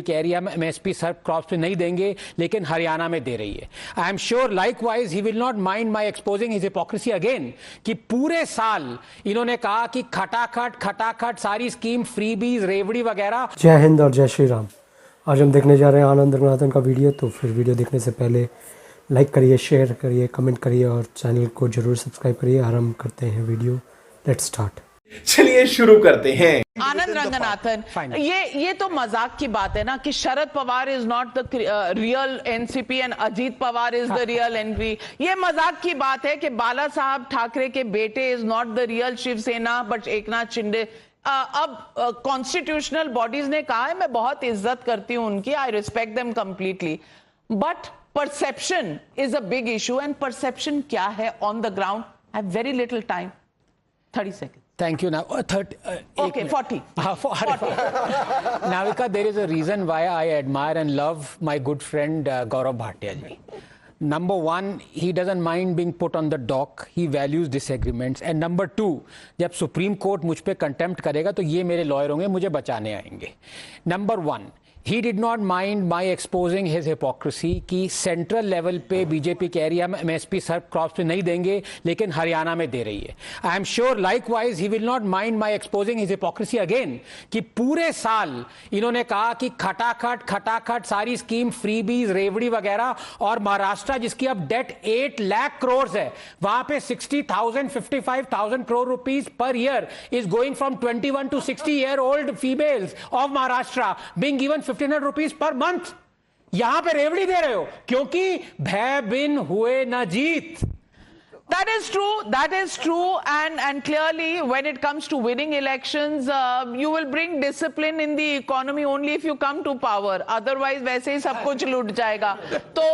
कह रही है हम एमएसपी सर्व क्रॉप्स पे नहीं देंगे, लेकिन हरियाणा में दे रही है। I am sure likewise he will not mind my exposing his hypocrisy again कि पूरे साल इन्होंने कहा कि खटाखट सारी स्कीम फ्रीबीज रेवड़ी वगैरह। जय हिंद और जय श्री राम। आज हम देखने जा रहे हैं आनंद रंगनाथन का वीडियो। तो फिर वीडियो देखने से पहले लाइक करिए, शेयर करिए, कमेंट करिए और चैनल को जरूर सब्सक्राइब करिए। आरंभ करते हैं वीडियो। Let's start. चलिए शुरू करते हैं। आनंद रंगनाथन, ये तो मजाक की बात है ना कि Sharad Pawar is not the real NCP and Ajit Pawar is the real NCP. ये मजाक की बात है कि बाला साहब ठाकरे के बेटे is not the real Shivsena but Eknath Shinde. अब कॉन्स्टिट्यूशनल बॉडीज ने कहा है, मैं बहुत इज्जत करती हूं उनकी, I respect them completely, but perception is a big issue and perception क्या है on the ground. I have very little time, 30 seconds. Thank you. Now, 30. Okay, 40. 40. Navika, there is a reason why I admire and love my good friend Gaurav Bhatia ji. Number one, he doesn't mind being put on the dock. He values disagreements. And number two, जब supreme court मुझ पे contempt करेगा तो ये मेरे lawyer होंगे, मुझे बचाने आएंगे। Number one, he did not mind my exposing his hypocrisy कि सेंट्रल लेवल पे बीजेपी कह रही है हम एमएसपी सर्व क्रॉप्स पे नहीं देंगे, लेकिन हरियाणा में दे रही है। I am sure likewise he will not mind my exposing his hypocrisy again कि पूरे साल इन्होंने कहा कि खटाखट सारी स्कीम फ्रीबीज रेवड़ी वगैरह, और महाराष्ट्र जिसकी अब डेट 8 लाख करोड़ है, वहां पे 60,000 55,000 crore rupees per year is going from 21 to 60 year old females of Maharashtra being given 1,500 rupees per month। यहां पे रेवड़ी दे रहे हो क्योंकि भय बिन हुए न जीत। That is true, and clearly when it comes to winning elections, you will bring discipline in the economy only if you come to power. Otherwise, वैसे ही सब कुछ लूट जाएगा। तो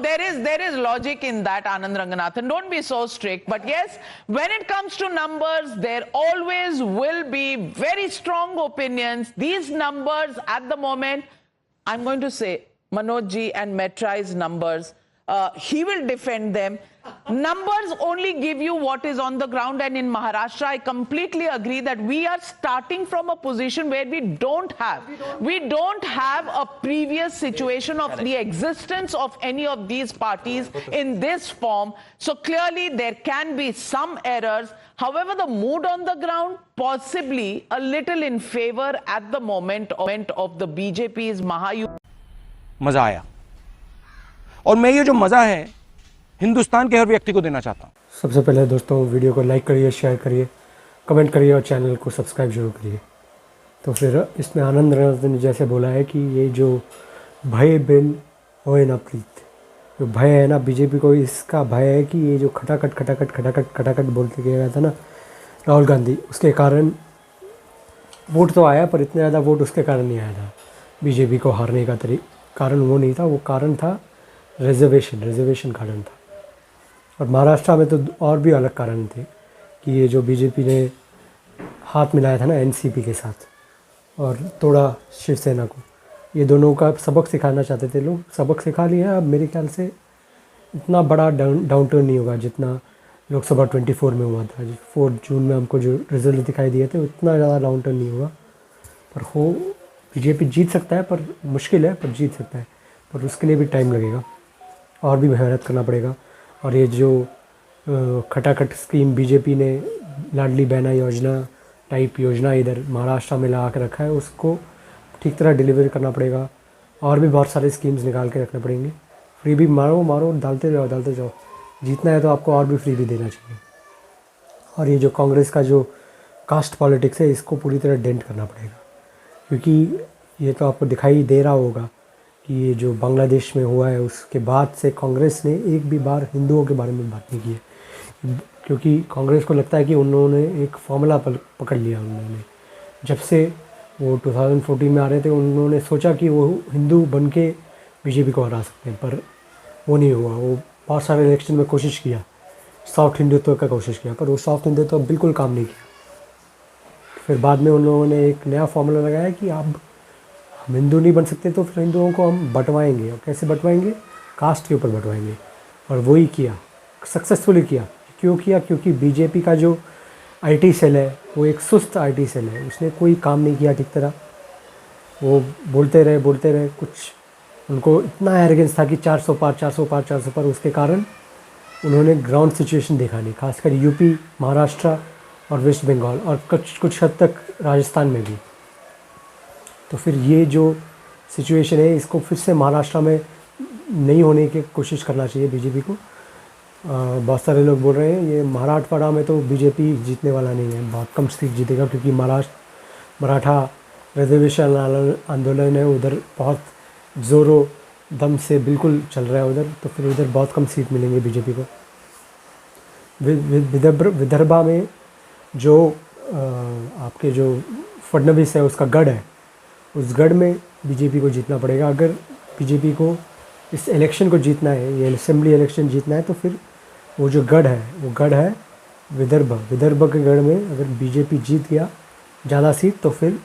there is logic in that, Anand Ranganathan. Don't be so strict. But yes, when it comes to numbers, there always will be very strong opinions. These numbers at the moment, I'm going to say Manoj ji and Metrai's numbers. He will defend them. Numbers only give you what is on the ground, and in Maharashtra I completely agree that we are starting from a position where we don't have a previous situation of the existence of any of these parties in this form. So clearly there can be some errors. However, the mood on the ground possibly a little in favor at the moment of the BJP's Mahayuti. मजा आया, और मैं ये जो मज़ा है हिंदुस्तान के हर व्यक्ति को देना चाहता हूँ। सबसे पहले दोस्तों वीडियो को लाइक करिए, शेयर करिए, कमेंट करिए और चैनल को सब्सक्राइब जरूर करिए। तो फिर इसमें आनंद रंगनाथन ने जैसे बोला है कि ये जो भय बिन होए ना प्रीत, जो भय है ना बीजेपी को, इसका भय है कि ये जो खटाखट बोलते गया था ना राहुल गांधी, उसके कारण वोट तो आया, पर इतने ज़्यादा वोट उसके कारण नहीं आया था। बीजेपी को हारने का कारण वो नहीं था, वो कारण था रिजर्वेशन कारण था। और महाराष्ट्र में तो और भी अलग कारण थे कि ये जो बीजेपी ने हाथ मिलाया था ना एनसीपी के साथ और तोड़ा शिवसेना को, ये दोनों का सबक सिखाना चाहते थे लोग। सबक सिखा लिया। अब मेरे ख्याल से इतना बड़ा डाउन टर्न नहीं होगा जितना लोकसभा 24 में हुआ था। 4 जून में हमको जो रिजल्ट दिखाई दिए थे उतना ज़्यादा डाउन टर्न नहीं होगा, पर हो बीजेपी जीत सकता है, पर मुश्किल है, पर जीत सकता है, पर उसके लिए भी टाइम लगेगा और भी मेहनत करना पड़ेगा। और ये जो खटाखट स्कीम बीजेपी ने लाडली बहना योजना टाइप योजना इधर महाराष्ट्र में लगा के रखा है, उसको ठीक तरह डिलीवर करना पड़ेगा। और भी बहुत सारे स्कीम्स निकाल के रखने पड़ेंगे। फ्री भी मारो डालते जाओ। जीतना है तो आपको और भी फ्री भी देना चाहिए। और ये जो कांग्रेस का जो कास्ट पॉलिटिक्स है, इसको पूरी तरह डेंट करना पड़ेगा, क्योंकि ये तो आपको दिखाई दे रहा होगा कि ये जो बांग्लादेश में हुआ है उसके बाद से कांग्रेस ने एक भी बार हिंदुओं के बारे में बात नहीं की है, क्योंकि कांग्रेस को लगता है कि उन्होंने एक फॉर्मूला पकड़ लिया। उन्होंने जब से वो 2014 में आ रहे थे, उन्होंने सोचा कि वो हिंदू बन के बीजेपी को हरा सकते हैं, पर वो नहीं हुआ। वो बहुत सारे इलेक्शन में कोशिश किया, सॉफ्ट हिंदुत्व का कोशिश किया, पर वो सॉफ्ट हिंदुत्व बिल्कुल काम नहीं किया। फिर बाद में उन लोगों ने एक नया फॉर्मूला लगाया कि अब हम हिंदू नहीं बन सकते तो फिर हिंदुओं को हम बंटवाएंगे। और कैसे बंटवाएंगे? कास्ट के ऊपर बंटवाएंगे। और वही किया, सक्सेसफुली किया। क्यों किया? क्योंकि बीजेपी का जो आईटी सेल है वो एक सुस्त आईटी सेल है, उसने कोई काम नहीं किया ठीक तरह। वो बोलते रहे कुछ, उनको इतना एरोगेंस था कि 400 पार 400 पार 400 पार, उसके कारण उन्होंने ग्राउंड सिचुएशन देखा नहीं, खासकर यूपी, महाराष्ट्र और वेस्ट बंगाल और कुछ हद तक राजस्थान में भी। तो फिर ये जो सिचुएशन है इसको फिर से महाराष्ट्र में नहीं होने की कोशिश करना चाहिए बीजेपी को। बहुत सारे लोग बोल रहे हैं ये मराठवाड़ा में तो बीजेपी जीतने वाला नहीं है, बहुत कम सीट जीतेगा, क्योंकि मराठा रिजर्वेशन आंदोलन है उधर, बहुत ज़ोरों दम से बिल्कुल चल रहा है उधर, तो फिर उधर बहुत कम सीट मिलेंगे बीजेपी को। विदर्भा में जो आपके जो फडणवीस है उसका गढ़ है, उस गढ़ में बीजेपी को जीतना पड़ेगा। अगर बीजेपी को इस इलेक्शन को जीतना है, ये असेंबली इलेक्शन जीतना है, तो फिर वो जो गढ़ है वो गढ़ है विदर्भ के गढ़ में अगर बीजेपी जीत गया ज़्यादा सीट तो फिर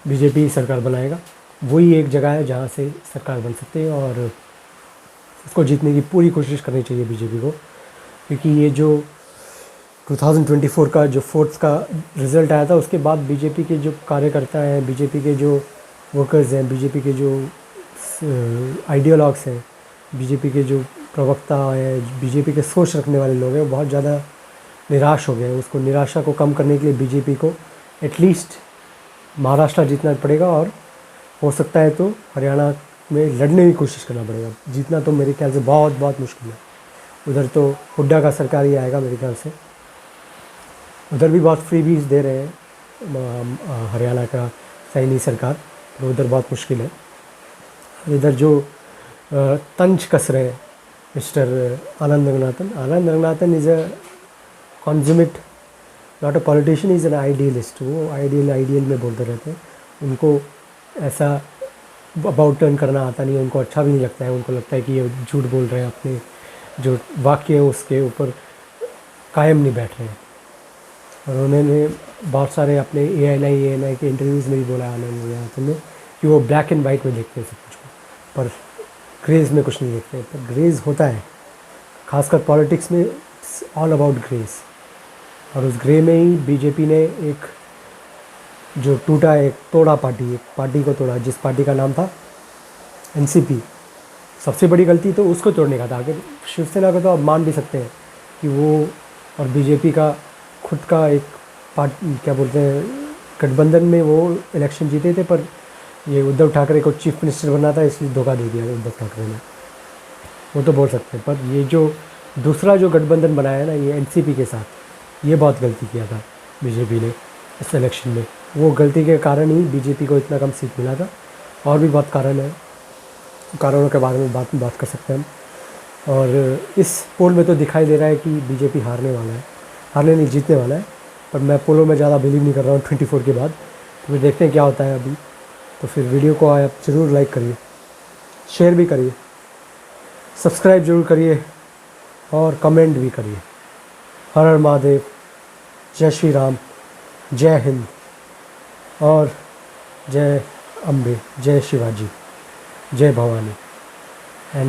बीजेपी सरकार बनाएगा। वही एक जगह है जहाँ से सरकार बन सकती है और उसको जीतने की पूरी कोशिश करनी चाहिए बीजेपी को, क्योंकि ये जो 2024 का जो फोर्थ का रिज़ल्ट आया था उसके बाद बीजेपी के जो कार्यकर्ता हैं, बीजेपी के जो वर्कर्स हैं, बीजेपी के जो आइडियोलॉग्स हैं, बीजेपी के जो प्रवक्ता हैं, बीजेपी के सोच रखने वाले लोग हैं, वो बहुत ज़्यादा निराश हो गए हैं। उसको निराशा को कम करने के लिए बीजेपी को एटलीस्ट महाराष्ट्र जीतना पड़ेगा और हो सकता है तो हरियाणा में लड़ने की कोशिश करना पड़ेगा। जीतना तो मेरे ख्याल से बहुत बहुत मुश्किल है, उधर तो हुड्डा का सरकार ही आएगा मेरे ख्याल से। उधर भी बहुत फ्रीबीज दे रहे हैं हरियाणा का सैनी सरकार, तो उधर बहुत मुश्किल है। इधर जो तंज कस रहे हैं mister Anand Ranganathan is a consummate, not a politician, is an idealist. वो आइडियल में बोलते रहते हैं, उनको ऐसा अबाउट टर्न करना आता नहीं है, उनको अच्छा भी नहीं लगता है। उनको लगता है कि ये झूठ बोल रहे हैं, अपने जो वाक्य है उसके ऊपर कायम नहीं बैठ रहे हैं। और उन्होंने बहुत सारे अपने ANI के इंटरव्यूज़ में भी बोला आनंद रंगनाथन ने कि वो ब्लैक एंड वाइट में देखते हैं सब कुछ को, पर ग्रेज में कुछ नहीं देखते। पर ग्रेज होता है, खासकर पॉलिटिक्स में इट्स ऑल अबाउट ग्रेज। और उस ग्रे में ही बीजेपी ने एक जो टूटा, एक पार्टी को तोड़ा, जिस पार्टी का नाम था NCP। सबसे बड़ी गलती तो उसको तोड़ने का था। अगर शिवसेना को तो आप मान भी सकते हैं कि वो और बीजेपी का खुद का एक क्या बोलते हैं गठबंधन में वो इलेक्शन जीते थे, पर ये उद्धव ठाकरे को चीफ मिनिस्टर बनना था इसलिए धोखा दे दिया उद्धव ठाकरे ने, वो तो बोल सकते हैं। पर ये जो दूसरा जो गठबंधन बनाया है ना ये NCP के साथ, ये बहुत गलती किया था बीजेपी ने इस इलेक्शन में। वो गलती के कारण ही बीजेपी को इतना कम सीट मिला था। और भी बहुत कारण है, कारणों के बारे में बात कर सकते हैं हम। और इस पोल में तो दिखाई दे रहा है कि बीजेपी हारने नहीं जीतने वाला है, पर मैं पोलों में ज़्यादा बिलीव नहीं कर रहा हूँ 24 के बाद। तो फिर देखते हैं क्या होता है अभी। तो फिर वीडियो को आप ज़रूर लाइक करिए, शेयर भी करिए, सब्सक्राइब ज़रूर करिए और कमेंट भी करिए। हर हर महादेव, जय श्री राम, जय हिंद और जय अम्बे, जय शिवाजी, जय भवानी।